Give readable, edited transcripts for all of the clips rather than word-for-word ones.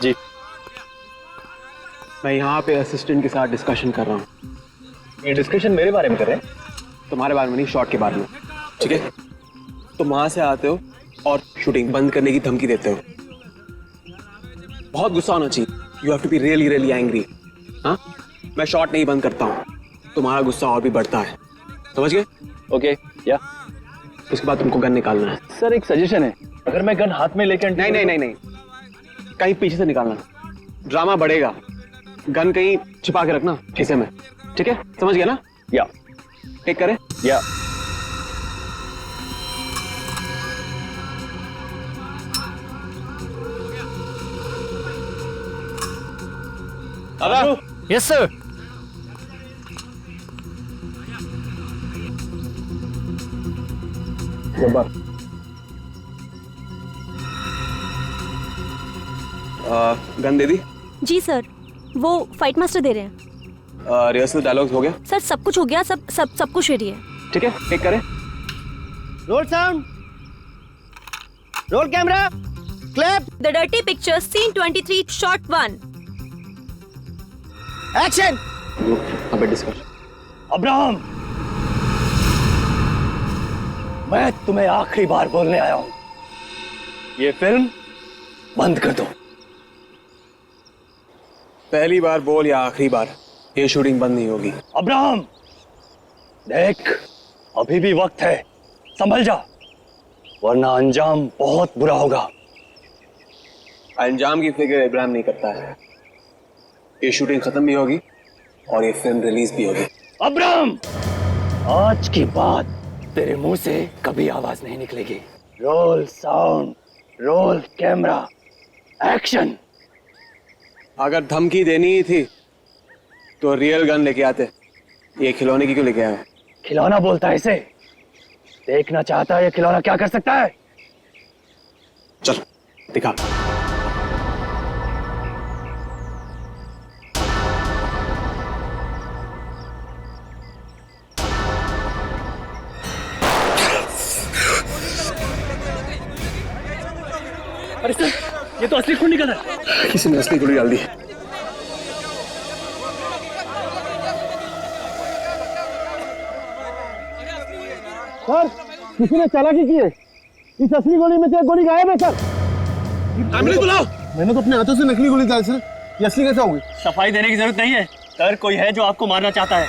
जी, मैं यहाँ पे असिस्टेंट के साथ डिस्कशन कर रहा हूँ। ये डिस्कशन मेरे बारे में कर रहे हैं? तुम्हारे बारे में नहीं, शॉट के बारे में। ठीक है, तुम वहां से आते हो और शूटिंग बंद करने की धमकी देते हो। बहुत गुस्सा होना चाहिए। You have to be really really angry. हाँ, मैं शॉट नहीं बंद करता हूँ, तुम्हारा गुस्सा और भी बढ़ता है। समझ गए? ओके, या उसके बाद तुमको गन निकालना है। सर एक सजेशन है, अगर मैं गन हाथ में लेकर नहीं नहीं नहीं नहीं, कहीं पीछे से निकालना, ड्रामा बढ़ेगा। गन कहीं छिपा के रखना खीसे में। ठीक है, समझ गया ना? या टेक करे। या यस सर। जब्बार, गन दे दी? जी सर, वो फाइट मास्टर दे रहे हैं। रिहर्सल डायलॉग्स हो गया? सर सब कुछ हो गया, सब कुछ रेडी है। ठीक है, टेक करे। Roll sound, roll camera, clap, the dirty picture, scene 23, shot 1। Action. अबे डिस्कस। अब्राहम, मैं तुम्हें आखिरी बार बोलने आया हूं, ये फिल्म बंद कर दो। पहली बार बोल या आखिरी बार, ये शूटिंग बंद नहीं होगी। अब्राहम देख, अभी भी वक्त है, संभल जा, वरना अंजाम बहुत बुरा होगा। अंजाम की फिक्र इब्राहिम नहीं करता है। ये शूटिंग खत्म भी होगी और ये फिल्म रिलीज भी होगी। अब्राहम, आज की बात तेरे मुंह से कभी आवाज नहीं निकलेगी। Role sound, roll camera, action. अगर धमकी देनी ही थी तो रियल गन लेके आते, ये खिलौने की क्यों लेके आए? खिलौना बोलता है इसे? देखना चाहता है ये खिलौना क्या कर सकता है? चल दिखा। अरे सर, ये तो असली खून निकल रहा है। किसी ने असली गोली डाल दी। सर किसी ने चालाकी की है, इस असली गोली में से एक गोली गायब है सर। एम्बुलेंस बुलाओ। मैंने तो अपने हाथों से नकली गोली डाली सर, ये असली कैसे होगी? सफाई देने की जरूरत नहीं है सर, कोई है जो आपको मारना चाहता है।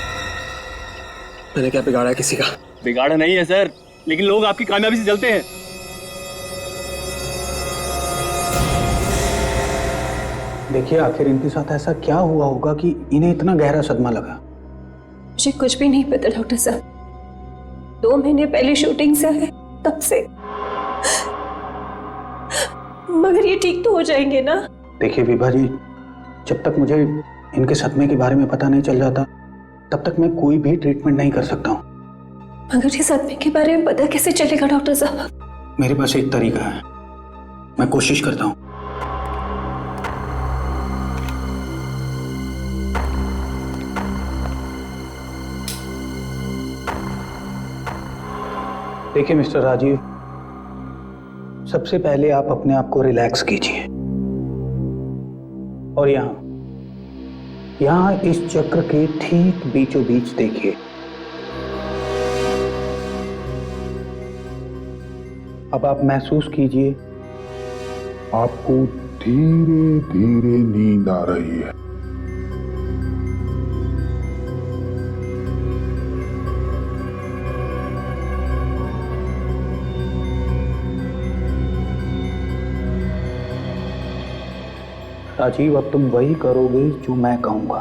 मैंने क्या बिगाड़ा है किसी का? बिगाड़ा नहीं है सर, लेकिन लोग आपकी कामयाबी से जलते हैं। देखिए, आखिर इनके साथ ऐसा क्या हुआ होगा कि इन्हें इतना गहरा सदमा लगा? मुझे कुछ भी नहीं पता डॉक्टर साहब, 2 महीने पहले शूटिंग से आए तब से। मगर ये ठीक तो हो जाएंगे ना? देखिए विभा जी, जब तक मुझे इनके सदमे के बारे में पता नहीं चल जाता तब तक मैं कोई भी ट्रीटमेंट नहीं कर सकता हूँ। मगर ये सदमे के बारे में पता कैसे चलेगा डॉक्टर साहब? मेरे पास एक तरीका है, मैं कोशिश करता हूँ। देखिए मिस्टर राजीव, सबसे पहले आप अपने आप को रिलैक्स कीजिए और यहाँ इस चक्र के ठीक बीचों बीच देखिए। अब आप महसूस कीजिए आपको धीरे धीरे नींद आ रही है। राजीव, अब तुम वही करोगे जो मैं कहूंगा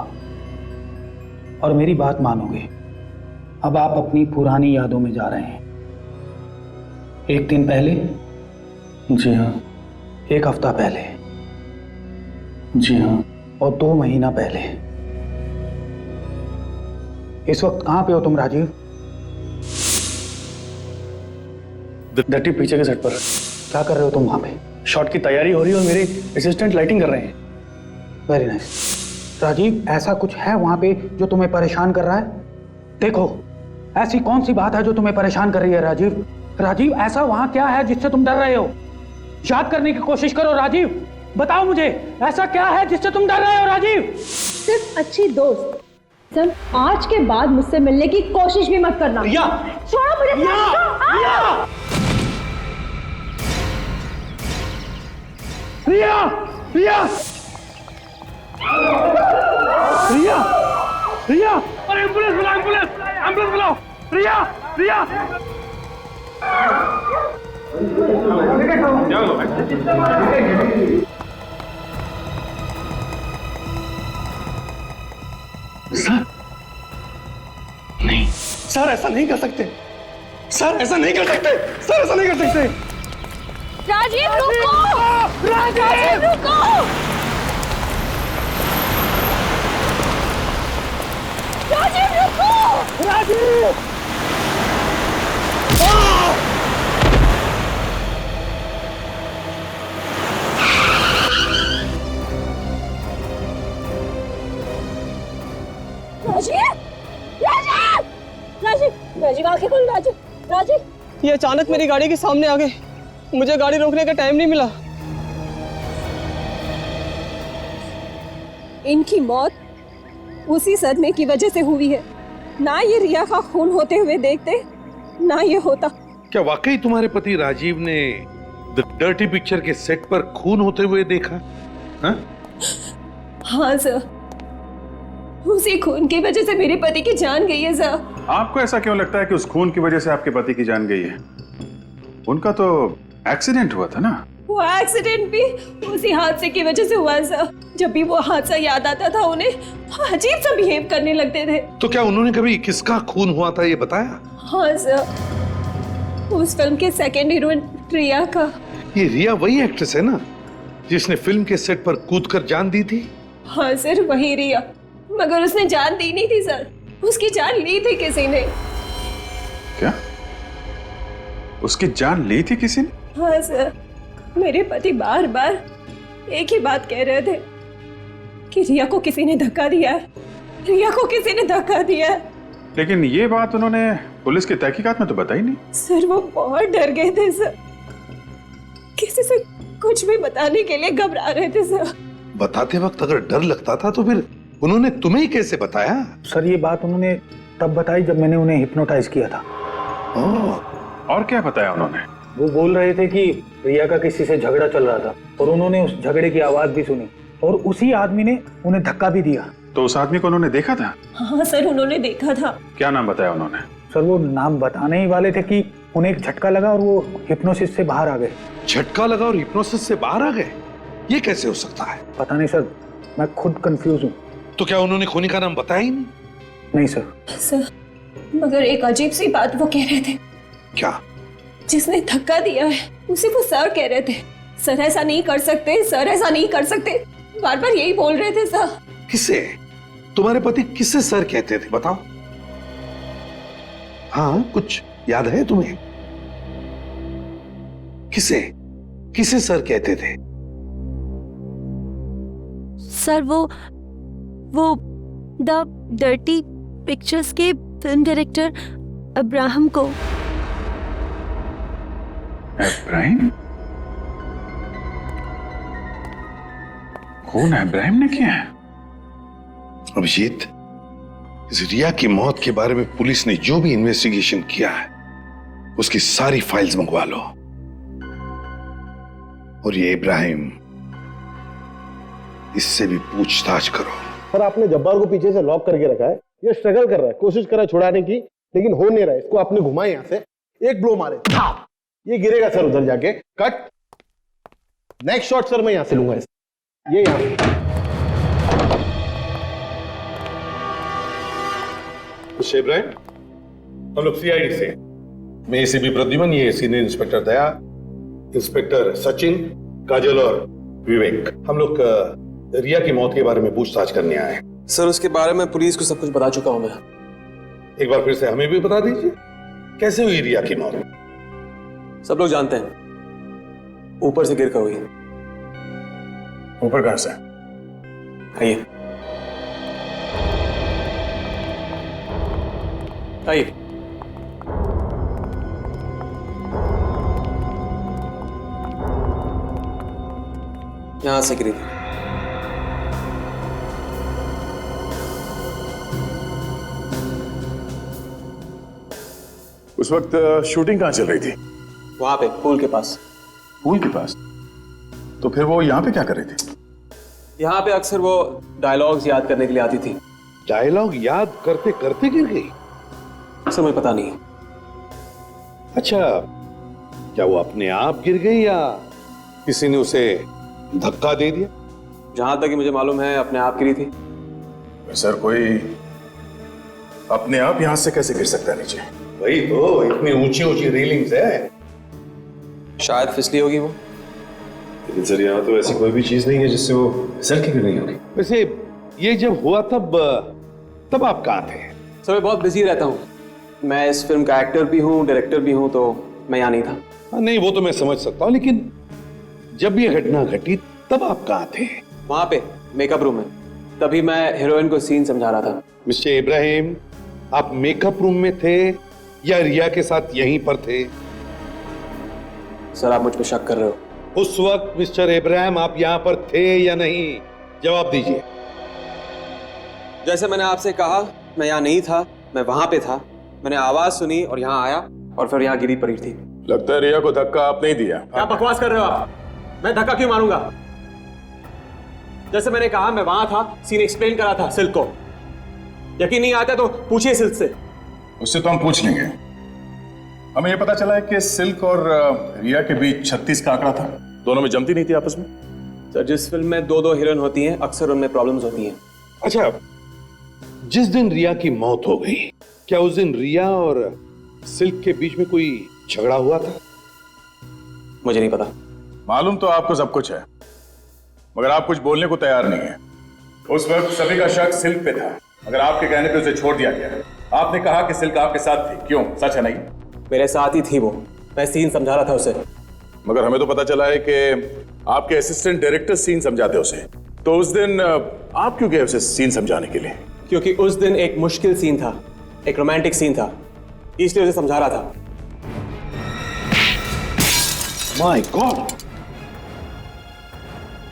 और मेरी बात मानोगे। अब आप अपनी पुरानी यादों में जा रहे हैं। 1 दिन पहले, जी हाँ, 1 हफ्ता पहले, जी हाँ, और 2 महीना पहले। इस वक्त कहां पे हो तुम राजीव? डर्टी पीछे के सेट पर। क्या कर रहे हो तुम वहां पे? शॉट की तैयारी हो रही है और मेरे असिस्टेंट लाइटिंग कर रहे हैं। Very nice. राजीव, ऐसा कुछ है वहां पे जो तुम्हें परेशान कर रहा है? देखो, ऐसी कौन सी बात है जो तुम्हें परेशान कर रही है राजीव? राजीव, ऐसा वहां क्या है जिससे तुम डर रहे हो? याद करने की कोशिश करो राजीव। बताओ मुझे, ऐसा क्या है जिससे तुम डर रहे हो राजीव? सिर्फ अच्छी दोस्त। सर, आज के बाद मुझसे मिलने की कोशिश भी मत करना। रिया! छोड़ो मुझे। रिया! रिया! रिया! रिया! रिया! अरे एम्बुलेंस बुलाओ, एम्बुलेंस बुलाओ! रिया! रिया! सर नहीं, सर ऐसा नहीं कर सकते, सर ऐसा नहीं कर सकते, सर ऐसा नहीं कर सकते। राजीव रुको! राजीव! रुको! राजीव रुको! राजीव! राजीव आंखें खोल। राजीव! ये अचानक मेरी गाड़ी के सामने आ गए, मुझे गाड़ी रोकने का टाइम नहीं मिला। इनकी मौत उसी सदमे की वजह से हुई है। ना ये रिया का खून होते हुए देखते, ना ये होता। क्या वाकई तुम्हारे पति राजीव ने द डर्टी पिक्चर के सेट पर खून होते हुए देखा? हाँ? हाँ सर, उसी खून की वजह से मेरे पति की जान गई है सर। आपको ऐसा क्यों लगता है कि उस खून की वजह से आपके पति की जान गई है? उनका तो एक्सीडेंट हुआ था ना। वो एक्सीडेंट भी उसी हादसे की वजह से हुआ सर। जब भी वो हादसा याद आता था उन्हें अजीब सा बिहेव करने लगते थे। तो क्या उन्होंने कभी किसका खून हुआ था ये बताया? हाँ सर, उस फिल्म के सेकंड हीरोइन रिया का। ये रिया वही एक्ट्रेस है ना जिसने फिल्म के सेट पर कूदकर जान दी थी? हाँ सर, वही रिया। मगर उसने जान दी नहीं थी सर, उसकी जान ली थी किसी ने। क्या? उसकी जान ली थी किसी ने? हाँ सर, मेरे पति बार बार एक ही बात कह रहे थे कि रिया को किसी ने धक्का दिया है, रिया को किसी ने धक्का दिया है। लेकिन ये बात उन्होंने पुलिस की तहकीकात में तो बताई नहीं। सर वो बहुत डर गए थे सर, किसी से कुछ भी बताने के लिए घबरा रहे थे सर। बताते वक्त अगर डर लगता था तो फिर उन्होंने तुम्हें ही कैसे बताया? सर ये बात उन्होंने तब बताई जब मैंने उन्हें हिप्नोटाइज किया था। और क्या बताया उन्होंने? वो बोल रहे थे कि रिया का किसी से झगड़ा चल रहा था और उन्होंने उस झगड़े की आवाज भी सुनी और उसी आदमी ने उन्हें धक्का भी दिया। तो उस आदमी को उन्होंने देखा था? हाँ सर, उन्होंने देखा था। क्या नाम बताया उन्होंने? सर वो नाम बताने ही वाले थे कि उन्हें एक झटका लगा और वो हिप्नोसिस से बाहर आ गए। झटका लगा और हिप्नोसिस से बाहर आ गए? ये कैसे हो सकता है? पता नहीं सर, मैं खुद कंफ्यूज हूँ। तो क्या उन्होंने खूनी का नाम बताया ही नहीं? नहीं सर। सर मगर एक अजीब सी बात वो कह रहे थे। क्या? जिसने धक्का दिया है उसे वो सर कह रहे थे। सर ऐसा नहीं कर सकते, सर ऐसा नहीं कर सकते, बार बार यही बोल रहे थे सर। किसे? तुम्हारे पति किसे सर कहते थे बताओ? हाँ, कुछ याद है तुम्हें? किसे किसे सर कहते थे? सर वो द डर्टी पिक्चर्स के फिल्म डायरेक्टर अब्राहम को। इब्राहिम? कौन है? इब्राहिम ने किया है? अभिजीत, इस रिया की मौत के बारे में पुलिस ने जो भी इन्वेस्टिगेशन किया है उसकी सारी फाइल्स मंगवा लो। और ये इब्राहिम, इससे भी पूछताछ करो। सर आपने जब्बार को पीछे से लॉक करके रखा है, ये स्ट्रगल कर रहा है, कोशिश कर रहा है छुड़ाने की, लेकिन हो नहीं रहा है। इसको आपने घुमाया यहां से, एक ब्लो मारे, ये गिरेगा सर उधर जाके। कट। नेक्स्ट शॉट सर मैं यहां से लूंगा इसे, ये यहां से। इब्राहिम, हम लोग सीआईडी से, मैं एसीपी प्रद्युमन, ये सीनियर इंस्पेक्टर दया, इंस्पेक्टर सचिन, काजल और विवेक, हम लोग रिया की मौत के बारे में पूछताछ करने आए हैं। सर उसके बारे में पुलिस को सब कुछ बता चुका हूं मैं। एक बार फिर से हमें भी बता दीजिए, कैसे हुई रिया की मौत? सब लोग जानते हैं, ऊपर से गिर कर हुई। ऊपर कहां से? आइए आइए। यहां से गिरी थी। उस वक्त शूटिंग कहाँ चल रही थी? वहां पे पूल के पास। पूल के पास? तो फिर वो यहाँ पे क्या कर रही थी? यहाँ पे अक्सर वो डायलॉग्स याद करने के लिए आती थी। डायलॉग याद करते करते गिर गई? अक्सर मुझे पता नहीं। अच्छा, क्या वो अपने आप गिर गई या किसी ने उसे धक्का दे दिया? जहां तक कि मुझे मालूम है अपने आप गिरी थी। सर, कोई अपने आप यहाँ से कैसे गिर सकता है नीचे? वही तो, इतनी ऊंची ऊंची रेलिंग्स है। शायद फिसली होगी वो। लेकिन सर, यहाँ तो ऐसी कोई भी चीज नहीं है जिससे वो फिसल के गिर गई होगी। वैसे ये जब हुआ तब आप कहाँ थे? सर, मैं बहुत बिजी रहता हूँ। मैं इस फिल्म का एक्टर भी हूँ, डायरेक्टर भी हूँ, तो मैं यहाँ नहीं था। हाँ, नहीं वो तो मैं समझ सकता हूँ, लेकिन जब ये घटना घटी तब आप कहाँ थे? वहां पे मेकअप रूम में। तभी मैं हीरोइन को सीन समझा रहा था। मिस्टर इब्राहिम, आप मेकअप रूम में थे या रिया के साथ यहीं पर थे? सर, आप मुझ पर शक कर रहे हो? उस वक्त मिस्टर इब्राहिम आप यहां पर थे या नहीं? जवाब दीजिए। जैसे मैंने आपसे कहा, मैं यहाँ नहीं था, मैं वहां पे था। मैंने आवाज सुनी और यहाँ आया और फिर यहाँ गिरी पड़ी थी। लगता है रिया को धक्का आप नहीं दिया। क्या बकवास कर रहे हो आप? मैं धक्का क्यों मारूंगा? जैसे मैंने कहा, मैं वहां था, सीन एक्सप्लेन करा था सिल्क को। यकीन नहीं आता तो पूछिए सिल्क से। उससे तो हम पूछ लेंगे। हमें यह पता चला है कि सिल्क और रिया के बीच 36 का आंकड़ा था। दोनों में जमती नहीं थी आपस में। सर, जिस फिल्म में दो हीरोइन होती हैं, अक्सर उनमें प्रॉब्लम्स होती हैं। अच्छा, जिस दिन रिया की मौत हो गई, क्या उस दिन रिया और सिल्क के बीच में कोई झगड़ा हुआ था? मुझे नहीं पता। मालूम तो आपको सब कुछ है, मगर आप कुछ बोलने को तैयार नहीं है। उस वक्त सभी का शक सिल्क पे था, मगर आपके कहने पे उसे छोड़ दिया गया। आपने कहा कि सिल्क आपके साथ थी, क्यों? सच है नहीं? मेरे साथ ही थी वो। मैं सीन समझा रहा था उसे। मगर हमें तो पता चला है कि आपके असिस्टेंट डायरेक्टर सीन समझाते उसे। तो उस दिन आप क्यों गए उसे सीन समझाने के लिए? क्योंकि उस दिन एक मुश्किल सीन था, एक रोमांटिक सीन था, इसलिए उसे समझा रहा था। My God!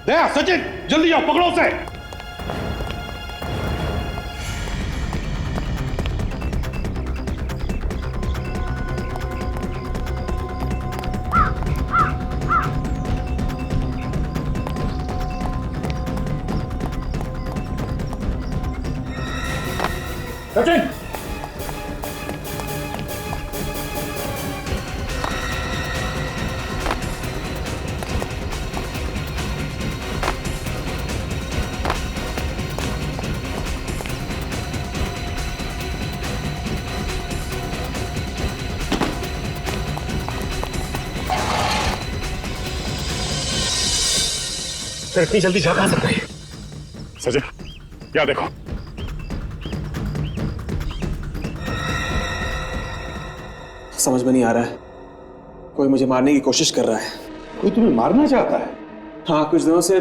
दया, सचिन, जल्दी आओ, पकड़ो उसे। सचिन! सर, इतनी जल्दी जा कहां सकते हैं? सचिन, क्या देखो? समझ में नहीं आ रहा है। कोई मुझे मारने की कोशिश कर रहा है। कोई तुम्हें मारना चाहता है? हाँ, कुछ दिनों से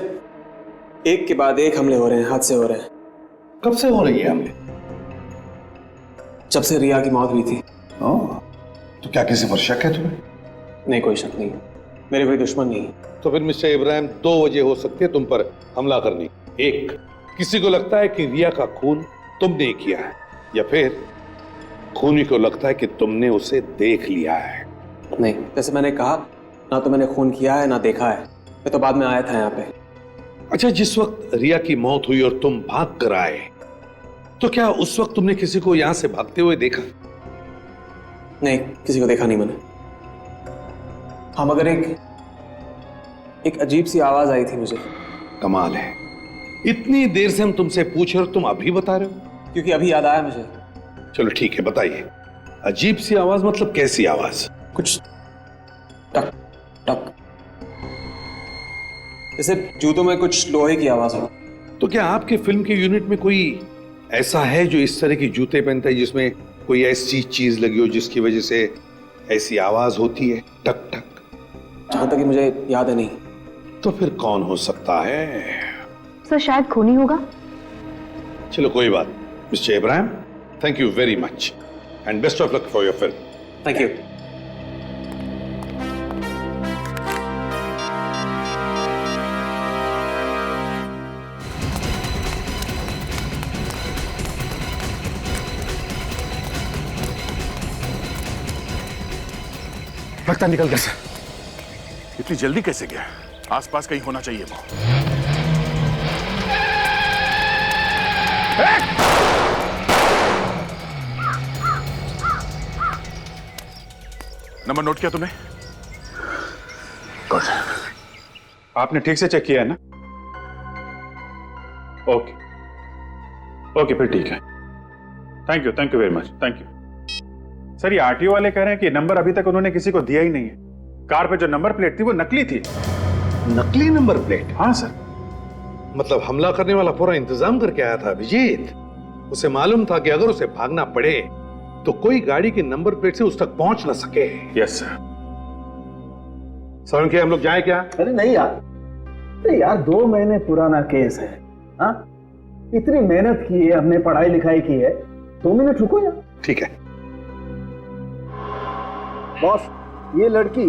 एक के बाद एक हमले हो रहे हैं, हादसे हो रहे हैं। कब से हो रही है हमले? जब से रिया की मौत हुई थी। तो क्या किसी पर शक है तुम्हें? नहीं, कोई शक नहीं। मेरे कोई दुश्मन नहीं। तो फिर मिस्टर इब्राहिम, 2 वजह हो सकती है तुम पर हमला करने। एक, किसी को लगता है कि रिया का खून तुमने किया है, या फिर खूनी को लगता है कि तुमने उसे देख लिया है। नहीं, जैसे मैंने कहा, ना तो मैंने खून किया है ना देखा है। मैं तो बाद में आया था यहाँ पे। अच्छा, जिस वक्त रिया की मौत हुई और तुम भाग कर आए, तो क्या उस वक्त तुमने किसी को यहां से भागते हुए देखा? नहीं, किसी को देखा नहीं मैंने। हाँ, मगर एक अजीब सी आवाज आई थी मुझे। कमाल है, इतनी देर से हम तुमसे पूछ रहे हो, तुम अभी बता रहे हो? क्योंकि अभी याद आया मुझे। चलो ठीक है, बताइए। अजीब सी आवाज मतलब कैसी आवाज? कुछ टक टक, जैसे जूतों में कुछ लोहे की आवाज हो। तो क्या आपके फिल्म के यूनिट में कोई ऐसा है जो इस तरह की जूते पहनता है, जिसमें कोई ऐसी चीज लगी हो जिसकी वजह से ऐसी आवाज होती है, टक टक? जहां तक कि मुझे याद है नहीं। तो फिर कौन हो सकता है? सर, शायद खूनी होगा। चलो कोई बात। Mister Ibrahim, thank you very much and best of luck for your film. Thank you. लगता निकल गया सर। इतनी जल्दी कैसे गया? आसपास कहीं होना चाहिए वो। नंबर नोट किया तुमने? आपने ठीक से चेक किया है ना? ओके ओके, फिर ठीक है। Thank you very much, thank you. Sir, ये आरटीओ वाले कह रहे हैं कि नंबर अभी तक उन्होंने किसी को दिया ही नहीं है। कार पे जो नंबर प्लेट थी वो नकली थी। नकली नंबर प्लेट? हाँ सर। मतलब हमला करने वाला पूरा इंतजाम करके आया था अभिजीत। उसे मालूम था कि अगर उसे भागना पड़े तो कोई गाड़ी की नंबर प्लेट से उस तक पहुंच ना सके। Yes sir. सर, हम लोग जाए क्या? अरे नहीं यार, अरे यार 2 महीने पुराना केस है। हाँ, इतनी मेहनत की है, हमने पढ़ाई लिखाई की है, 2 मिनट रुको यार। ठीक है बॉस, ये लड़की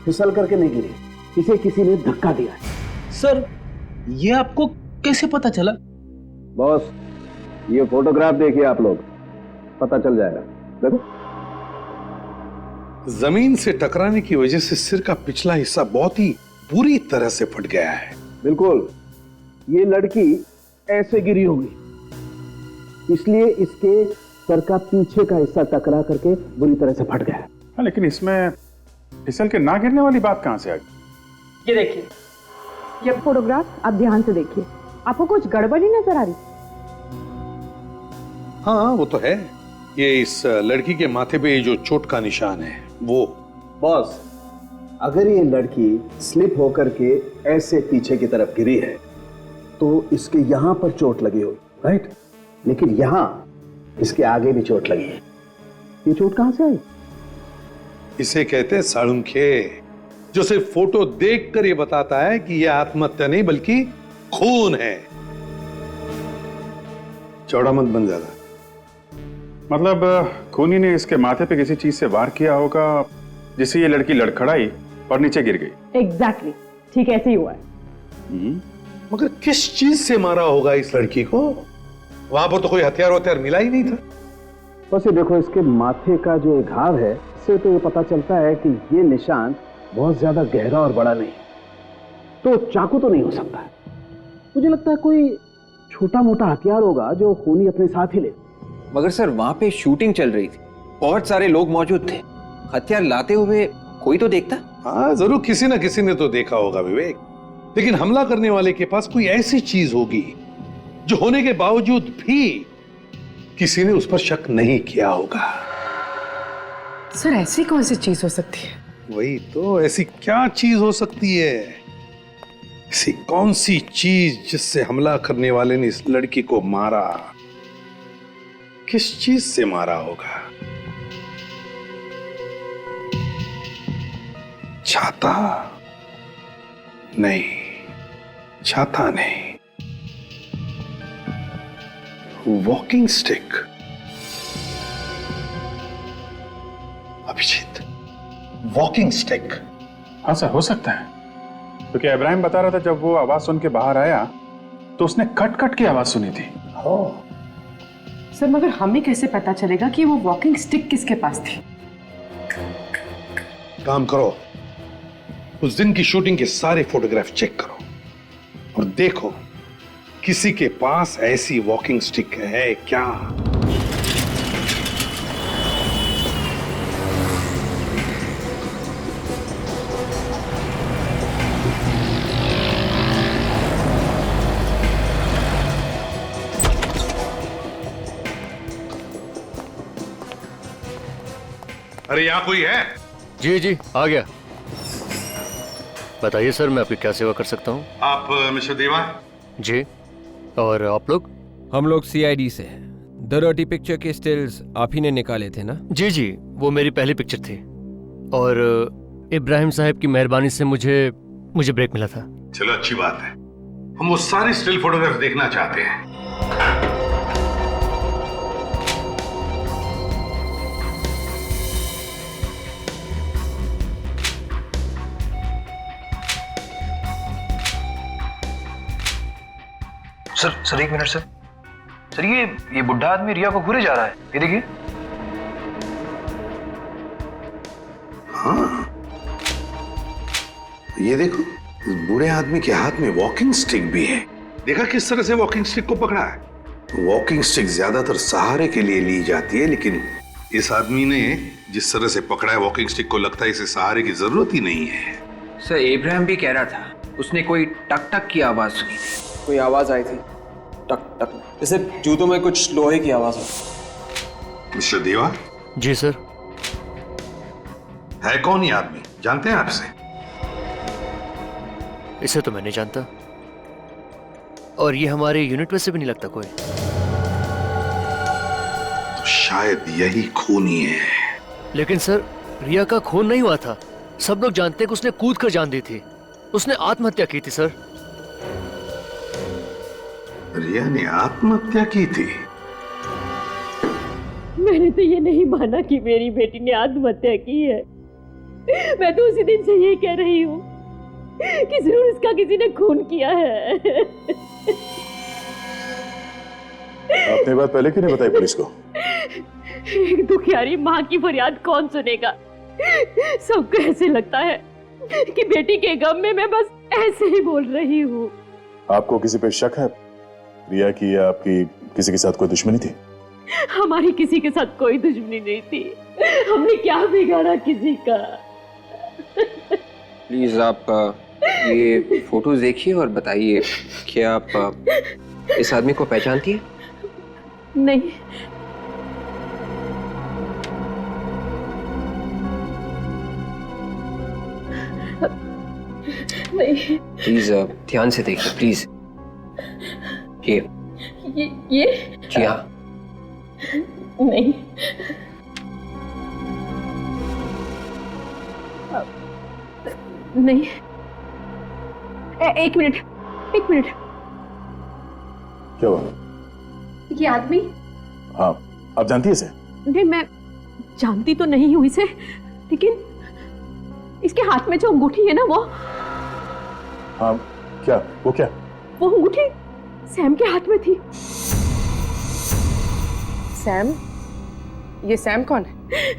फिसल करके नहीं गिरी, इसे किसी ने धक्का दिया है। सर, ये आपको कैसे पता चला? बॉस, ये फोटोग्राफ देखिए आप लोग, पता चल जाएगा। देखो, जमीन से टकराने की वजह से सिर का पिछला हिस्सा बहुत ही बुरी तरह से फट गया है। बिल्कुल, ये लड़की ऐसे गिरी होगी, इसलिए इसके सर का पीछे का हिस्सा टकरा करके बुरी तरह से फट गया है। हाँ, लेकिन इसमें फिसल के ना गिरने वाली बात कहां से आ गई? ये देखिए, ये फोटोग्राफ आप ध्यान से देखिए, आपको कुछ गड़बड़ी नजर आ रही? हाँ, वो तो है। ये इस लड़की के माथे पे जो चोट का निशान है वो। बॉस, अगर ये लड़की स्लिप होकर के ऐसे पीछे की तरफ गिरी है तो इसके यहां पर चोट लगी होगी, राइट? लेकिन यहां इसके आगे भी चोट लगी है। ये चोट कहां से आई? इसे कहते हैं साळुंखे, जो सिर्फ फोटो देखकर ये बताता है कि यह आत्महत्या नहीं बल्कि खून है। चौड़ा मत बन ज्यादा। मतलब खूनी ने इसके माथे पे किसी चीज से वार किया होगा जिससे ये लड़की लड़खड़ाई और नीचे गिर गई। एग्जैक्टली, ठीक ऐसे ही हुआ है। मगर किस चीज से मारा होगा इस लड़की को? वहां पर तो कोई हथियार मिला ही नहीं था। बस ये देखो, इसके माथे का जो घाव है, इससे तो ये पता चलता है कि ये निशान बहुत ज्यादा गहरा और बड़ा नहीं, तो चाकू तो नहीं हो सकता है। मुझे लगता है कोई छोटा मोटा हथियार होगा जो खूनी अपने साथ ही ले। मगर सर, वहां पे शूटिंग चल रही थी, बहुत सारे लोग मौजूद थे, हथियार लाते हुए कोई तो देखता। हाँ, जरूर किसी ना किसी ने तो देखा होगा विवेक, लेकिन हमला करने वाले के पास कोई ऐसी चीज होगी जो होने के बावजूद भी किसी ने उस पर शक नहीं किया होगा। सर, ऐसी कौन सी चीज हो सकती है? वही तो, ऐसी क्या चीज हो सकती है? ऐसी कौन सी चीज जिससे हमला करने वाले ने इस लड़की को मारा? किस चीज से मारा होगा? छाता नहीं, छाता नहीं, walking stick. Abhijit, walking stick. हाँ सर, हो सकता है, क्योंकि इब्राहिम बता रहा था जब वो आवाज सुन के बाहर आया तो उसने कट कट की आवाज सुनी थी। सर, मगर हमें कैसे पता चलेगा कि वो वॉकिंग स्टिक किसके पास थी? काम करो, उस दिन की शूटिंग के सारे फोटोग्राफ चेक करो और देखो किसी के पास ऐसी वॉकिंग स्टिक है क्या? अरे यहां कोई है? जी जी, आ गया। बताइए सर, मैं आपकी क्या सेवा कर सकता हूँ? आप मिस्टर देवा? जी, और आप लोग? हम लोग सीआईडी से हैं। द डर्टी पिक्चर के स्टिल्स आप ही ने निकाले थे ना? जी जी, वो मेरी पहली पिक्चर थी और इब्राहिम साहब की मेहरबानी से मुझे ब्रेक मिला था। चलो, अच्छी बात है। हम वो सारे स्टिल फोटोग्राफ देखना चाहते हैं। सर एक मिनट सर, ये बुढ़ा आदमी रिया को घूरे जा रहा है, ये देखिए। हाँ, ये देखो, इस बूढ़े आदमी के हाथ में वॉकिंग स्टिक भी है। देखा किस तरह से वॉकिंग स्टिक को पकड़ा है। वॉकिंग स्टिक ज्यादातर सहारे के लिए ली जाती है, लेकिन इस आदमी ने जिस तरह से पकड़ा है वॉकिंग स्टिक को, लगता है इसे सहारे की जरूरत ही नहीं है। सर इब्राहिम भी कह रहा था उसने कोई टक टक की आवाज सुनी थी। कोई आवाज आई थी, टक टक, जैसे जूतों में कुछ लोहे की आवाज हो। मिस्टर देवा। जी सर। है कौन ये आदमी, जानते हैं आपसे? इसे तो मैं नहीं जानता, और ये हमारे यूनिट में से भी नहीं लगता कोई। तो शायद यही खूनी है। लेकिन सर, रिया का खून नहीं हुआ था। सब लोग जानते हैं कि उसने कूद कर जान दी थी। उसने आत्महत्या की थी सर। रिया ने आत्महत्या की थी? मैंने तो ये नहीं माना कि मेरी बेटी ने आत्महत्या की है। मैं तो उसी दिन से ये कह रही हूँ कि जरूर इसका किसी ने खून किया है। आपने बात पहले क्यों नहीं बताई पुलिस को? एक दुखियारी माँ की फरियाद कौन सुनेगा? सबको ऐसे लगता है कि बेटी के गम में मैं बस ऐसे ही बोल रही हूँ। आपको किसी पे शक है? रिया की या आपकी किसी के साथ कोई दुश्मनी थी? हमारी किसी के साथ कोई दुश्मनी नहीं थी। हमने क्या बिगाड़ा किसी का? प्लीज आप ये फोटोज देखिए और बताइए, क्या आप इस आदमी को पहचानती है? नहीं। नहीं। प्लीज ध्यान से देखिए प्लीज। ये जी हाँ। नहीं। नहीं। एक मिनट। क्या हुआ? ये आदमी? हाँ, आप जानती है इसे? नहीं, मैं जानती तो नहीं हूँ इसे, लेकिन इसके हाथ में जो अंगूठी है ना, वो। हाँ, क्या? वो क्या? वो अंगूठी सैम के हाथ में थी। सैम? ये सैम कौन है?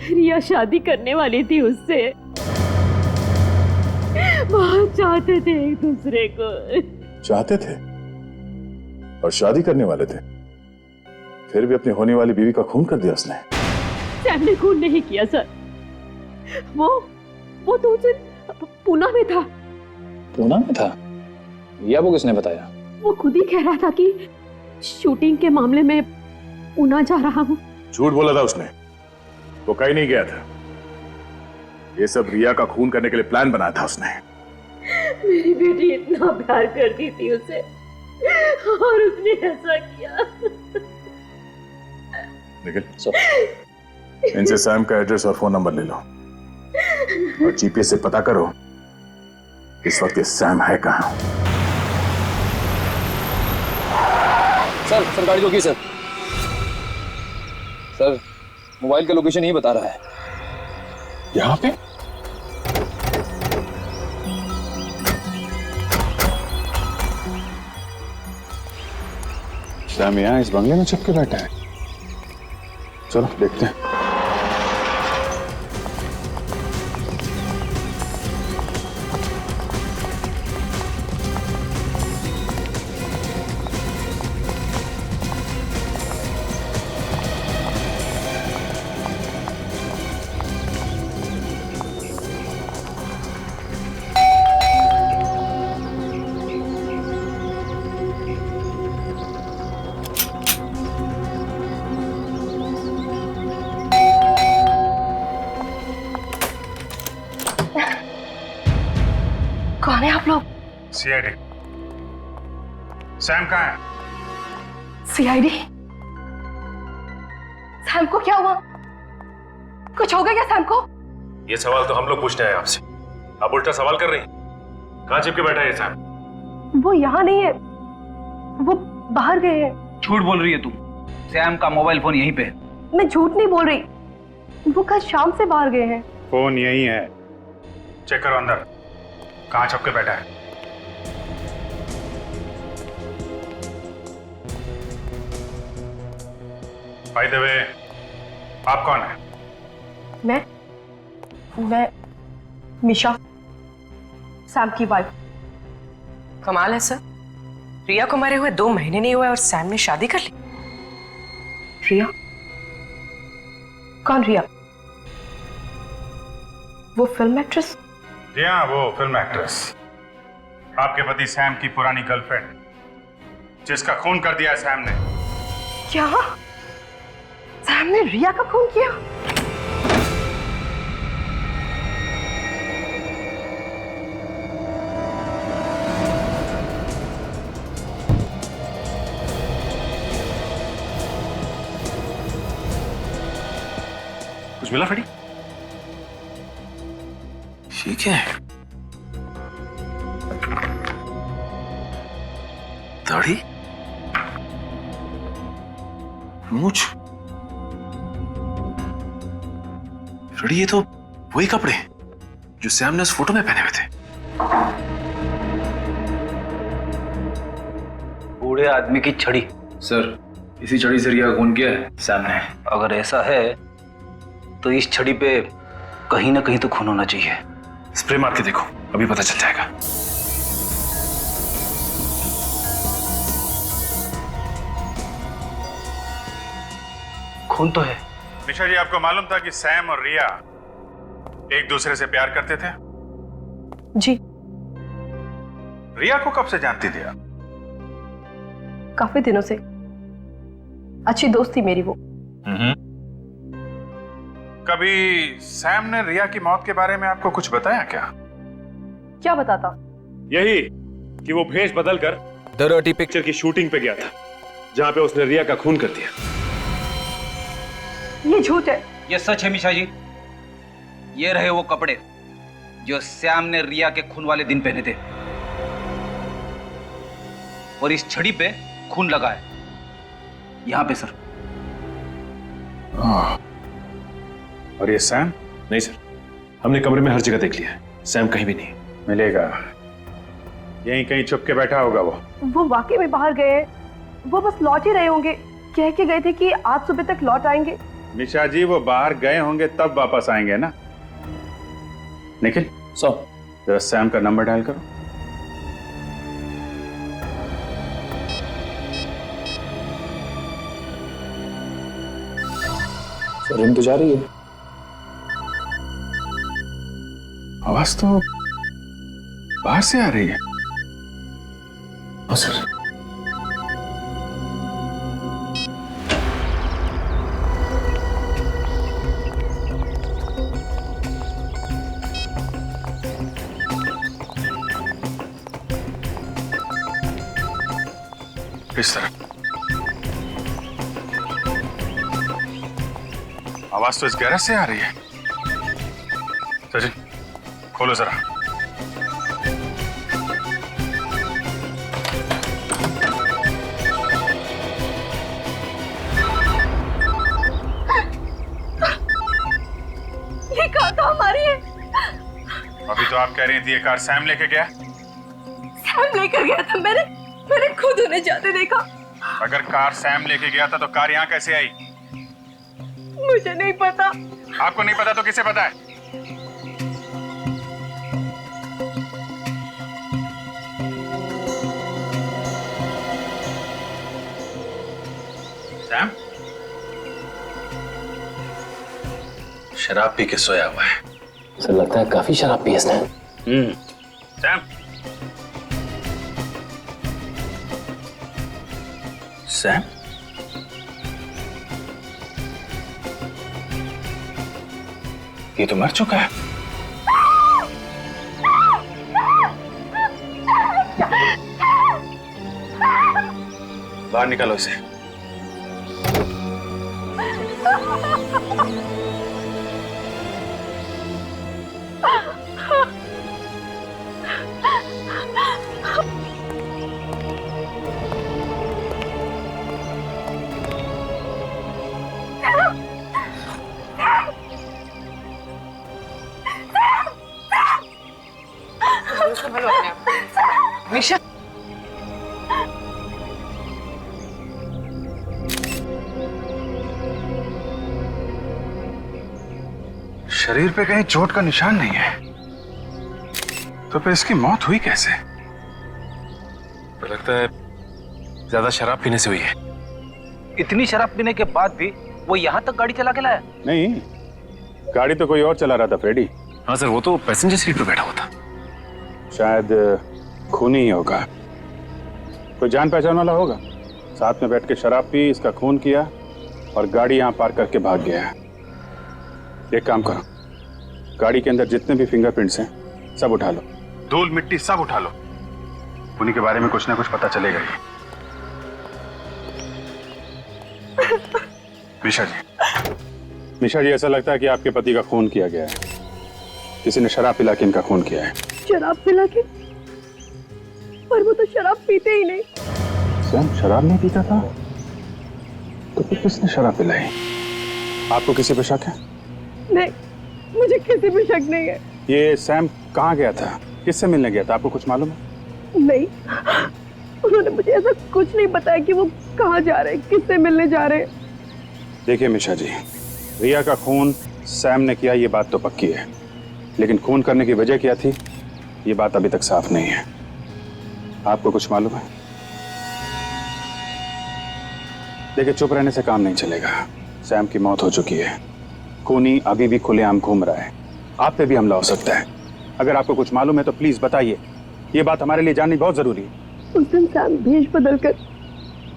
रिया शादी करने वाली थी उससे। बहुत चाहते थे एक दूसरे को। चाहते थे और शादी करने वाले थे, फिर भी अपनी होने वाली बीवी का खून कर दिया उसने। सैम ने खून नहीं किया सर। वो तो उस दिन पूना में था। पूना में था? या वो किसने बताया? वो खुद ही कह रहा था कि शूटिंग के मामले में पूना जा रहा हूँ। झूठ बोला था उसने, वो कहीं नहीं गया था। ये सब रिया का खून करने के लिए प्लान बनाया था उसने। मेरी बेटी इतना प्यार करती थी उसे, और उसने ऐसा किया। निखिल, इनसे सैम का एड्रेस और फोन नंबर ले लो और जीपीएस से पता करो इस वक्त ये सैम है कहाँ। सर गाड़ी रोकिए सर। सर मोबाइल का लोकेशन यही बता रहा है। यहाँ पे? सैम यहाँ इस बंगले में छुप के बैठा है। चलो देखते हैं। कौन है आप लोग? सीआईडी। सैम कहाँ है? सीआईडी? सैम को क्या हुआ? कुछ हो गया क्या सैम को? ये सवाल तो हम लोग पूछते हैं आपसे, आप उल्टा सवाल कर रही हैं। कहाँ चिपके बैठा है ये सैम? वो यहाँ नहीं है, वो बाहर गए हैं। झूठ बोल रही है तुम। सैम का मोबाइल फोन यहीं पे है। मैं झूठ नहीं बोल रही, वो कल शाम से बाहर गए हैं। फोन यही है, चेक करो अंदर कहाँ छुप के बैठा है। बाय द वे, आप कौन है? मैं मिशा, सैम की वाइफ। कमाल है सर, रिया को मरे हुए 2 महीने नहीं हुए और सैम ने शादी कर ली। रिया? कौन रिया? वो फिल्म एक्ट्रेस? जी हाँ, वो फिल्म एक्ट्रेस, आपके पति सैम की पुरानी गर्लफ्रेंड, जिसका खून कर दिया सैम ने। क्या? सैम ने रिया का खून किया? कुछ मिला फ्रेडी? ठीक है। दाढ़ी, मूंछ, फ्रेडी ये तो वही कपड़े जो सैम ने उस फोटो में पहने हुए थे। बूढ़े आदमी की छड़ी। सर, इसी छड़ी से रिया का खून किया है सैम ने। अगर ऐसा है तो इस छड़ी पे कहीं ना कहीं तो खून होना चाहिए। स्प्रे मार के देखो, अभी पता चल जाएगा। खून तो है। निशा जी, आपको मालूम था कि सैम और रिया एक दूसरे से प्यार करते थे? जी। रिया को कब से जानती थी आप? काफी दिनों से। अच्छी दोस्त थी मेरी वो। कभी सैम ने रिया की मौत के बारे में आपको कुछ बताया क्या? क्या बताता? यही कि वो भेष बदलकर द डर्टी पिक्चर की शूटिंग पे गया था, जहां पे उसने रिया का खून कर दिया। ये झूठ है। ये सच है मिशा जी। ये रहे वो कपड़े जो सैम ने रिया के खून वाले दिन पहने थे, और इस छड़ी पे खून लगा है, यहां पे सर। और ये सैम? नहीं सर, हमने कमरे में हर जगह देख लिया है, सैम कहीं भी नहीं मिलेगा। यहीं कहीं छुप के बैठा होगा वो वाकई में बाहर गए। वो बस लौट ही रहे होंगे। कह के गए थे कि आज सुबह तक लौट आएंगे। निशा जी, वो बाहर गए होंगे तब वापस आएंगे ना। निखिल, जरा सैम का नंबर डायल करो। सर, रिंग तो जा रही है। आवाज तो बाहर से आ रही है। हाँ सर। इस तरह आवाज तो इस गैरेज से आ रही है। सचिन, खोलो जरा। ये कार तो हमारी है। अभी तो आप कह रही थी ये कार सैम लेके गया। सैम लेकर गया था। मैंने खुद उन्हें जाते देखा। अगर कार सैम लेके गया था तो कार यहाँ कैसे आई? मुझे नहीं पता। आपको नहीं पता तो किसे पता है? सैम शराब पी के सोया हुआ है। सर, लगता है काफी शराब पी है इसने। सैम, सैम, ये तो मर चुका है। बाहर निकालो इसे। मिशा, शरीर पे कहीं चोट का निशान नहीं है। तो फिर इसकी मौत हुई कैसे? तो लगता है ज्यादा शराब पीने से हुई है। इतनी शराब पीने के बाद भी वो यहाँ तक गाड़ी चला के लाया? नहीं, गाड़ी तो कोई और चला रहा था फ्रेडी। हाँ सर, वो तो पैसेंजर सीट पर बैठा हुआ था। शायद खूनी ही होगा, कोई जान पहचान वाला होगा। साथ में बैठ के शराब पी, इसका खून किया और गाड़ी यहाँ पार्क करके भाग गया है। एक काम करो, गाड़ी के अंदर जितने भी फिंगरप्रिंट्स हैं सब उठा लो, धूल मिट्टी सब उठा लो। उन्हीं के बारे में कुछ ना कुछ पता चलेगा ही। मिशा जी, ऐसा लगता है कि आपके पति का खून किया गया है। किसी ने शराब पिला के इनका खून किया है। शराब पिला के? पर वो तो शराब पीते ही नहीं। सैम शराब नहीं पीता था? तो फिर किसने शराब पिलाई? आपको किसी पे शक है? नहीं, मुझे किसी पे शक नहीं है। ये सैम कहाँ गया था, किससे मिलने गया था, आपको कुछ मालूम है? नहीं, उन्होंने मुझे ऐसा कुछ नहीं बताया कि वो कहाँ जा रहे हैं, किससे मिलने जा रहे हैं। देखिए मिशा जी, रिया का खून सैम ने किया ये बात तो पक्की है, लेकिन खून करने की वजह क्या थी ये बात अभी तक साफ नहीं है। आपको कुछ मालूम है? देखिए, चुप रहने से काम नहीं चलेगा। सैम की मौत हो चुकी है, खूनी अभी भी खुलेआम घूम रहा है, आप पे भी हमला हो सकता है। अगर आपको कुछ मालूम है तो प्लीज बताइए, ये बात हमारे लिए जाननी बहुत जरूरी है। उस दिन सैम भेष बदलकर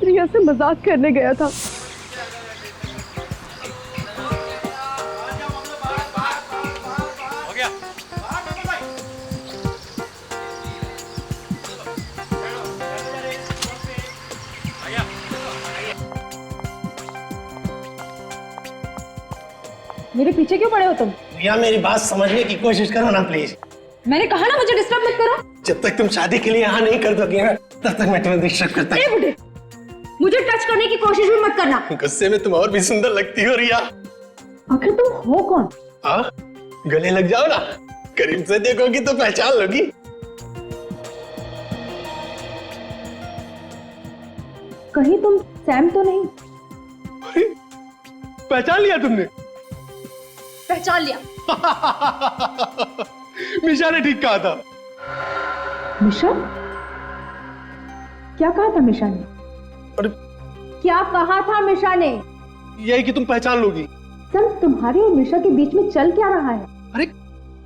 रिया से मजाक करने गया था। मेरे पीछे क्यों पड़े हो तुम? रिया, मेरी बात समझने की कोशिश करो ना प्लीज। मैंने कहा ना मुझे डिस्टर्ब मत करो। जब तक तुम शादी के लिए यहाँ नहीं कर दोगे ना, तब तक मैं तुम्हें डिस्टर्ब करता ए बुढ़े, मुझे टच करने की कोशिश भी मत करना। गुस्से में तुम और भी सुंदर लगती हो रिया। आखिर तुम हो कौन? गले लग जाओ ना, करीब से देखोगी तो पहचान लोगी। कहीं तुम सैम तो नहीं? पहचान लिया तुमने? पहचान लिया। मिशा ने ठीक कहा था। मिशा? क्या कहा था मिशा ने? क्या कहा था मिशा ने? यही कि तुम पहचान लोगी। सर, तुम्हारे और मिशा के बीच में चल क्या रहा है? अरे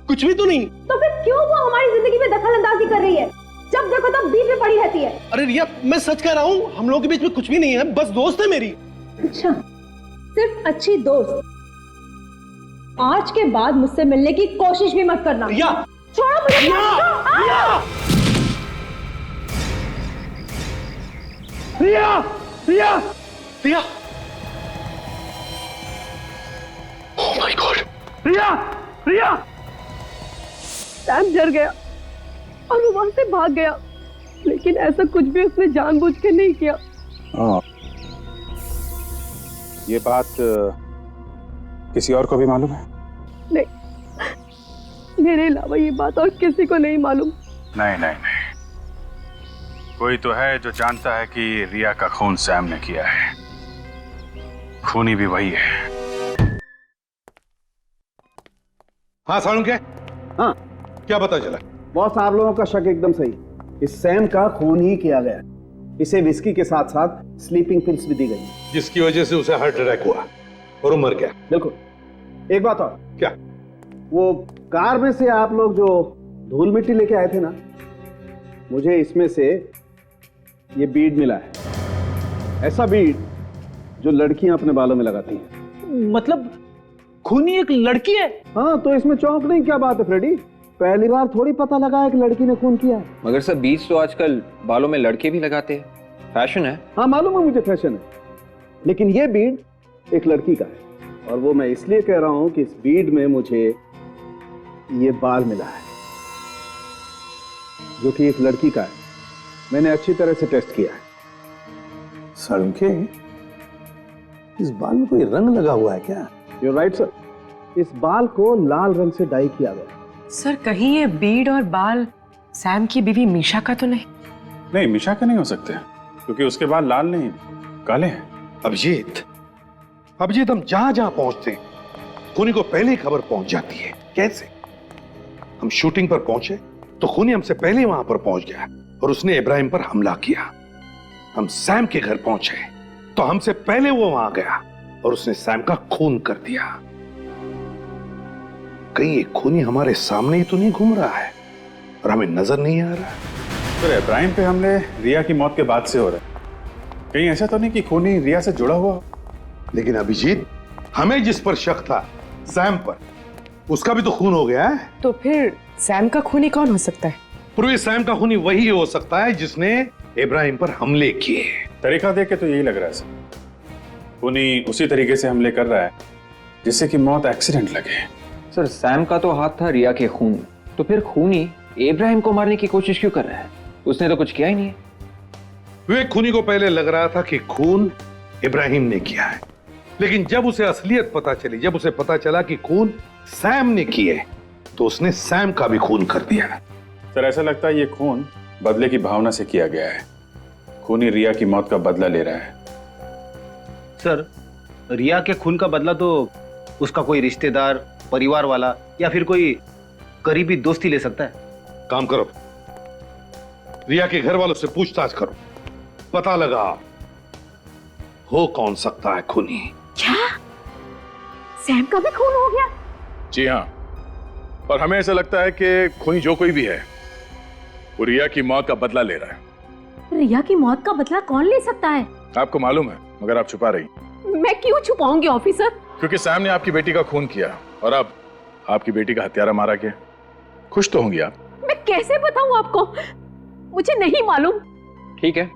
कुछ भी तो नहीं। तो फिर क्यों वो हमारी जिंदगी में दखल अंदाजी कर रही है? जब देखो तब बीच में पड़ी रहती है। अरे रिया, मैं सच कह रहा हूँ, हम लोगों के बीच में कुछ भी नहीं है, बस दोस्त है मेरी। अच्छा, सिर्फ अच्छी दोस्त। आज के बाद मुझसे मिलने की कोशिश भी मत करना। रिया, छोड़ो मुझे। Riya, Riya, Riya, Riya, oh my God, Riya, Riya. Sam डर गया और वो वहां से भाग गया, लेकिन ऐसा कुछ भी उसने जानबूझ के नहीं किया। ये बात किसी और को भी मालूम है? नहीं, मेरे अलावा ये बात और किसी को नहीं मालूम। नहीं नहीं नहीं, कोई तो है जो जानता है कि रिया का खून सैम ने किया है। खूनी भी वही है। हाँ सालुंके, हाँ क्या पता चला? बॉस, आप लोगों का शक एकदम सही। इस सैम का खून ही किया गया। इसे विस्की के साथ साथ स्लीपिंग पिल्स भी दी गई, जिसकी वजह से उसे हार्ट अटैक हुआ और वो मर गया। बिल्कुल। एक बात और। क्या? वो कार में से आप लोग जो धूल मिट्टी लेके आए थे ना, मुझे इसमें से ये बीड मिला है। ऐसा बीड जो लड़कियां अपने बालों में लगाती हैं। मतलब खूनी एक लड़की है? हाँ, तो इसमें चौंकने की क्या बात है फ्रेडी? पहली बार थोड़ी पता लगा है कि लड़की ने खून किया है। मगर सर, बीज तो आजकल बालों में लड़के भी लगाते हैं, फैशन है। हाँ मालूम है मुझे, फैशन है, लेकिन ये बीड एक लड़की का है। और वो मैं इसलिए कह रहा हूं कि इस बीड में मुझे ये बाल मिला है जो कि एक लड़की का है। मैंने अच्छी तरह से टेस्ट किया है। सालुंके, इस बाल में कोई रंग लगा हुआ है क्या? You're right, sir. इस बाल को लाल रंग से डाई किया गया। सर, कहीं ये बीड और बाल सैम की बीवी मीशा का तो नहीं? नहीं, मीशा के नहीं हो सकते, क्योंकि उसके बाल लाल नहीं काले हैं। अभिजीत, अभिजीत, हम जहां जहां पहुंचते हैं खूनी को पहले ही खबर पहुंच जाती है। कैसे? हम शूटिंग पर पहुंचे तो खूनी हमसे पहले वहां पर पहुंच गया और उसने इब्राहिम पर हमला किया। हम सैम के घर पहुंचे तो हमसे पहले वो वहां गया और उसने सैम का खून कर दिया। कहीं एक खूनी हमारे सामने ही तो नहीं घूम रहा है और हमें नजर नहीं आ रहा है। सर, इब्राहिम पे हमले रिया की मौत के बाद से हो रहा है। कहीं ऐसा तो नहीं कि खूनी रिया से जुड़ा हुआ? लेकिन अभिजीत, हमें जिस पर शक था सैम पर, उसका भी तो खून हो गया है। तो फिर सैम का खूनी कौन हो सकता है? पूर्वी सैम का खूनी वही हो सकता है जिसने इब्राहिम पर हमले किए। तरीका देख के तो यही लग रहा है सर। खूनी उसी तरीके से हमले कर रहा है जिससे कि मौत एक्सीडेंट लगे। सर, सैम का तो हाथ था रिया के खून, तो फिर खूनी इब्राहिम को मारने की कोशिश क्यों कर रहा है? उसने तो कुछ किया ही नहीं है। विवेक, खूनी को पहले लग रहा था कि खून इब्राहिम ने किया है, लेकिन जब उसे असलियत पता चली, जब उसे पता चला कि खून सैम ने किए, तो उसने सैम का भी खून कर दिया। सर, ऐसा लगता है ये खून बदले की भावना से किया गया है। खूनी रिया की मौत का बदला ले रहा है। सर, रिया के खून का बदला तो उसका कोई रिश्तेदार, परिवार वाला या फिर कोई करीबी दोस्त ही ले सकता है। काम करो, रिया के घर वालों से पूछताछ करो, पता लगा हो कौन सकता है खूनी। क्या सैम का भी खून हो गया? जी हाँ, और हमें ऐसा लगता है कि खूनी जो कोई भी है वो रिया की मौत का बदला ले रहा है। रिया की मौत का बदला कौन ले सकता है? आपको मालूम है, मगर आप छुपा रही। मैं क्यों छुपाऊंगी ऑफिसर? क्योंकि सैम ने आपकी बेटी का खून किया और अब आपकी बेटी का हत्यारा मारा गया। खुश तो होंगी आप। मैं कैसे बताऊं आपको, मुझे नहीं मालूम। ठीक है,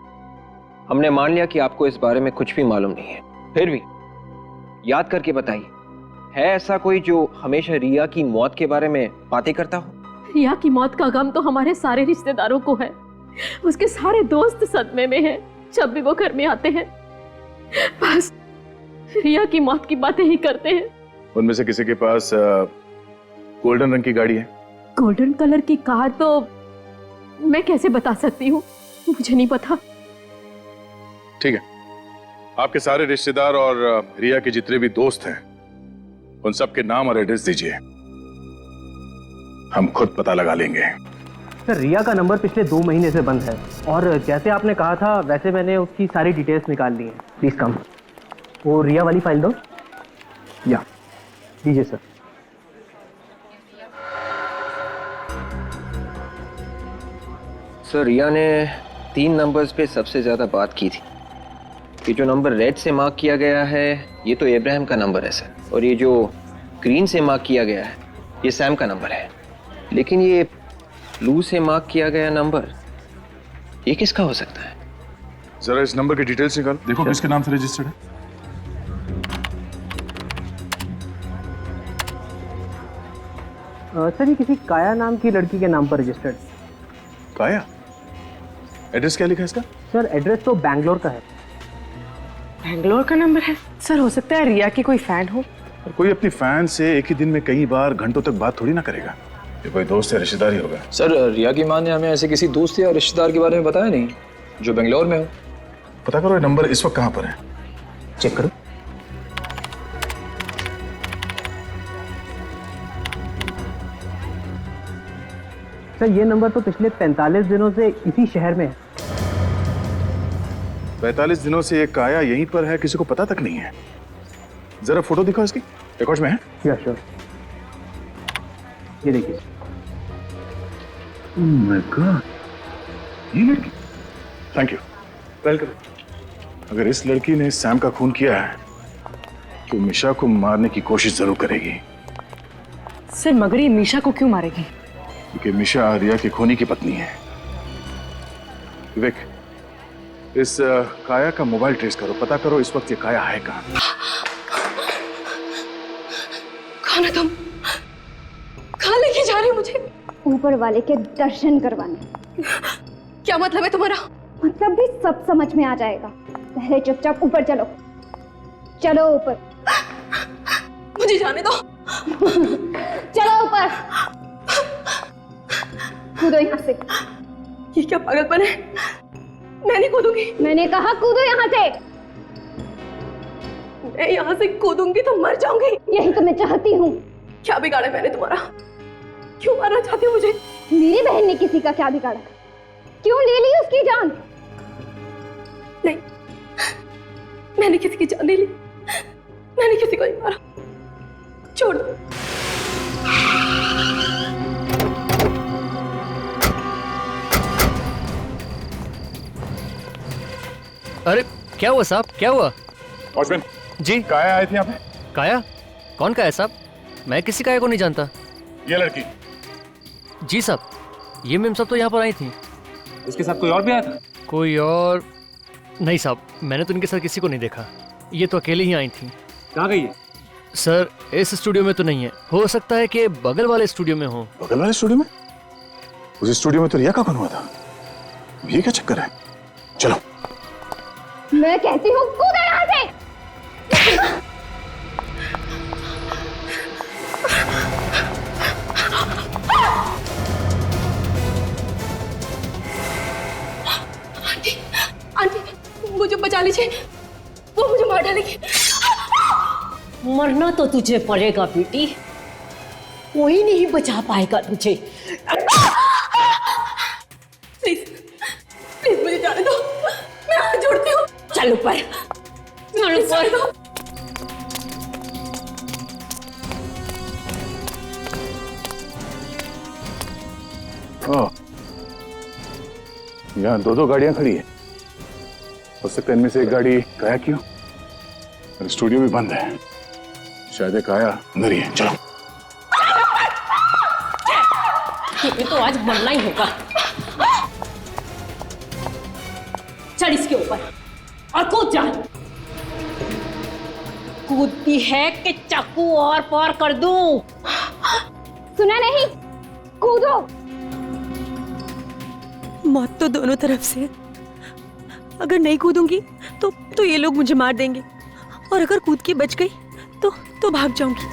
हमने मान लिया कि आपको इस बारे में कुछ भी मालूम नहीं है। फिर भी याद करके बताइए, है ऐसा कोई जो हमेशा रिया की मौत के बारे में बातें करता हो? रिया की मौत का गम तो हमारे सारे रिश्तेदारों को है। उसके सारे दोस्त सदमे में हैं। जब भी वो घर में आते हैं बस रिया की मौत की बातें ही करते हैं। उनमें से किसी के पास गोल्डन रंग की गाड़ी है? गोल्डन कलर की कार तो मैं कैसे बता सकती हूँ, मुझे नहीं पता। ठीक है, आपके सारे रिश्तेदार और रिया के जितने भी दोस्त हैं उन सब के नाम और एड्रेस दीजिए, हम खुद पता लगा लेंगे। सर, रिया का नंबर पिछले 2 महीने से बंद है और जैसे आपने कहा था वैसे मैंने उसकी सारी डिटेल्स निकाल ली हैं। Please come. वो रिया वाली फाइल दो। या दीजिए सर। सर, रिया ने 3 नंबर्स पे सबसे ज्यादा बात की थी। ये जो नंबर रेड से मार्क किया गया है ये तो इब्राहिम का नंबर है सर, और ये जो ग्रीन से मार्क किया गया है ये सैम का नंबर है। लेकिन ये ब्लू से मार्क किया गया नंबर ये किसका हो सकता है? जरा इस नंबर की डिटेल्स निकाल, देखो किसके नाम से रजिस्टर्ड है। सर, ये किसी काया नाम की लड़की के नाम पर रजिस्टर्ड। काया? एड्रेस क्या लिखा है इसका? सर, एड्रेस तो बैंगलोर का है। बैंगलोर का नंबर है? सर, हो सकता है रिया की कोई फैन हो। और कोई अपनी फैन से एक ही दिन में कई बार घंटों तक बात थोड़ी ना करेगा। ये कोई दोस्त या रिश्तेदार ही होगा। सर, रिया की मां ने हमें ऐसे किसी दोस्त या रिश्तेदार के बारे में बताया नहीं जो बेंगलोर में हो। पता करो ये नंबर इस वक्त कहां पर है। चेक करो। सर, ये नंबर तो पिछले 45 दिनों से इसी शहर में है। 45 दिनों से ये काया यहीं पर है, किसी को पता तक नहीं है। जरा फोटो दिखाओ इसकी, रिकॉर्ड में है? या श्योर, ये देखिए। ओह माय गॉड, ये लड़की। Thank you, welcome. अगर इस लड़की ने सैम का खून किया है तो मिशा को मारने की कोशिश जरूर करेगी। सर, मगर ये मिशा को क्यों मारेगी? क्योंकि मिशा रिया की खूनी की पत्नी है। विवेक, इस काया का मोबाइल ट्रेस करो, पता करो इस वक्त ये काया है कहाँ। कौन है तुम? कहाँ लेके जा रही हो मुझे? ऊपर वाले के दर्शन करवाने। क्या मतलब है तुम्हारा? मतलब भी सब समझ में आ जाएगा। पहले चुपचाप ऊपर चलो। चलो ऊपर। मुझे जाने दो। चलो ऊपर। कूदो यहाँ से। ये क्या पागलपन है? मैं नहीं कूदूंगी। मैंने कहा कूदो यहाँ से। मैं यहाँ से कूदूंगी तो मर जाऊंगी। यही तो मैं चाहती हूँ। क्या बिगाड़ा मैंने तुम्हारा? क्यों मारना चाहते हो मुझे? मेरी बहन ने किसी का क्या बिगाड़ा? क्यों ले ली उसकी जान? नहीं, मैंने किसी की जान नहीं ली, मैंने किसी को नहीं मारा। छोड़ दो। अरे क्या हुआ साहब, क्या हुआ? वॉचमैन जी, काया आए थे यहाँ पे? काया? कौन काया साहब? मैं किसी काया को नहीं जानता। ये लड़की? जी साहब, ये मैम सब तो यहाँ पर आई थी। उसके साथ कोई और भी आया था? कोई और नहीं साहब, मैंने तो इनके साथ किसी को नहीं देखा। ये तो अकेले ही आई थी। कहाँ गई है? सर इस स्टूडियो में तो नहीं है, हो सकता है कि बगल वाले स्टूडियो में हो। बगल वाले स्टूडियो में? उस स्टूडियो में तो रिया का खून हुआ था। ये क्या चक्कर है? चलो। मैं कहती हूँ कूदो यहाँ से। आंटी, मुझे बचा लीजिए, वो मुझे मार डालेगी। मरना तो तुझे पड़ेगा बेटी, कोई नहीं बचा पाएगा तुझे। प्लीज, प्लीज मुझे जाने दो, मैं हाथ जोड़ती हूँ। चल ऊपर, चल ऊपर। यहाँ दो गाड़ियां खड़ी है। हो सकता है इनमें से एक गाड़ी काया की हो, और स्टूडियो भी बंद है। शायद काया अंदर ही है। चलो। ये तो आज मरना ही होगा। चढ़ इसके ऊपर और कूद जा। कूदती है कि चाकू और पार कर दूं? सुना नहीं, कूदो। मौत तो दोनों तरफ से है। अगर नहीं कूदूंगी तो ये लोग मुझे मार देंगे, और अगर कूद के बच गई तो भाग जाऊंगी।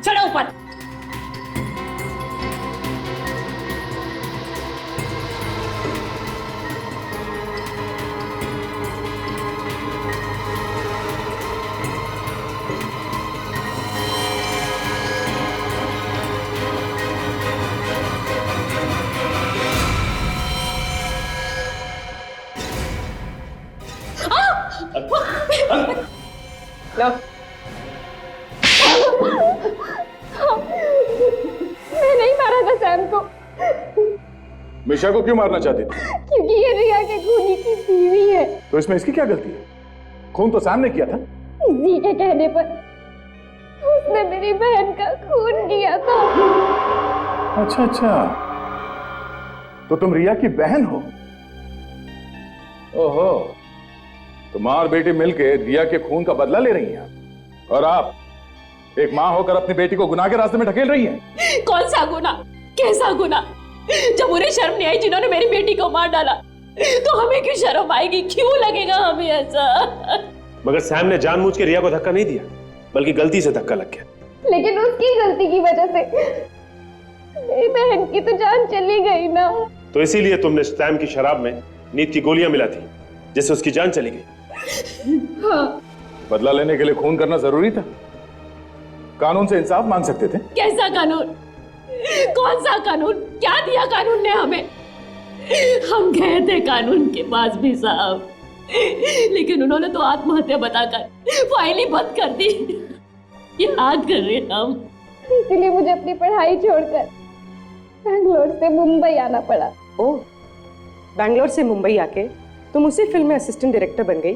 चढ़ो ऊपर। मैं नहीं मारा था सैम को। मिशा को क्यों मारना चाहती थी? क्योंकि ये रिया के खूनी की बीवी है। तो इसमें इसकी क्या गलती है? खून तो सैम ने किया था। जी के कहने पर उसने मेरी बहन का खून किया था। अच्छा अच्छा, तो तुम रिया की बहन हो? ओहो, तो माँ और बेटी मिलके रिया के खून का बदला ले रही हैं, और आप एक माँ होकर अपनी बेटी को गुनाह के रास्ते में ढकेल रही हैं। कौन सा गुनाह, कैसा गुनाह? जब उन्हें शर्म नहीं आई जिन्होंने मेरी बेटी को मार डाला, तो हमें क्यों शर्म आएगी? क्यों लगेगा हमें ऐसा? मगर सैम ने जानबूझ के रिया को धक्का नहीं दिया, बल्कि गलती से धक्का लग गया। लेकिन उसकी गलती की वजह से मेरी बहन की तो जान चली गई ना। तो इसीलिए तुमने सैम की शराब में नींद की गोलियां मिला थी, जिससे उसकी जान चली गई। हाँ। बदला लेने के लिए खून करना जरूरी था? कानून से इंसाफ मांग सकते थे। कैसा कानून? कौन सा कानून? क्या दिया कानून ने हमें? हम गए थे कानून के पास भी साहब, लेकिन उन्होंने तो आत्महत्या बताकर फाइल ही बंद कर दी। ये हाथ कर रहे हम। इसलिए मुझे अपनी पढ़ाई छोड़कर बैंगलोर से मुंबई आना पड़ा। ओह, बैंगलोर से मुंबई आके तुम उसी फिल्म में असिस्टेंट डायरेक्टर बन गई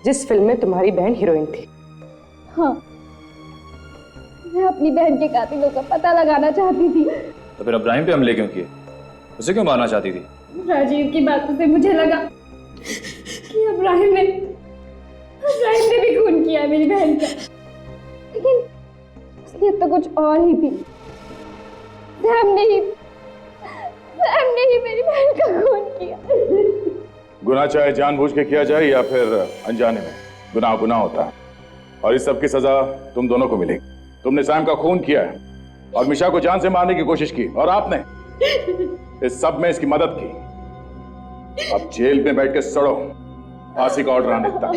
जिस फिल्म में तुम्हारी बहन हीरोइन थी। हाँ, मैं अपनी बहन के कातिलों का पता लगाना चाहती थी। तो फिर इब्राहिम पे हमले क्यों किए? उसे क्यों मारना चाहती थी? राजीव की बातों से मुझे लगा कि इब्राहिम ने भी खून किया मेरी बहन का, लेकिन उसकी तो कुछ और ही थी। सैम ने ही मेरी बहन का खून किया। गुनाह चाहे जानबूझ के किया जाए या फिर अनजाने में, गुनाह गुनाह होता है, और इस सब की सजा तुम दोनों को मिलेगी। तुमने सैम का खून किया है और मिशा को जान से मारने की कोशिश की, और आपने इस सब में इसकी मदद की। अब जेल में बैठ के सड़ो, फांसी का ऑर्डर आने तक।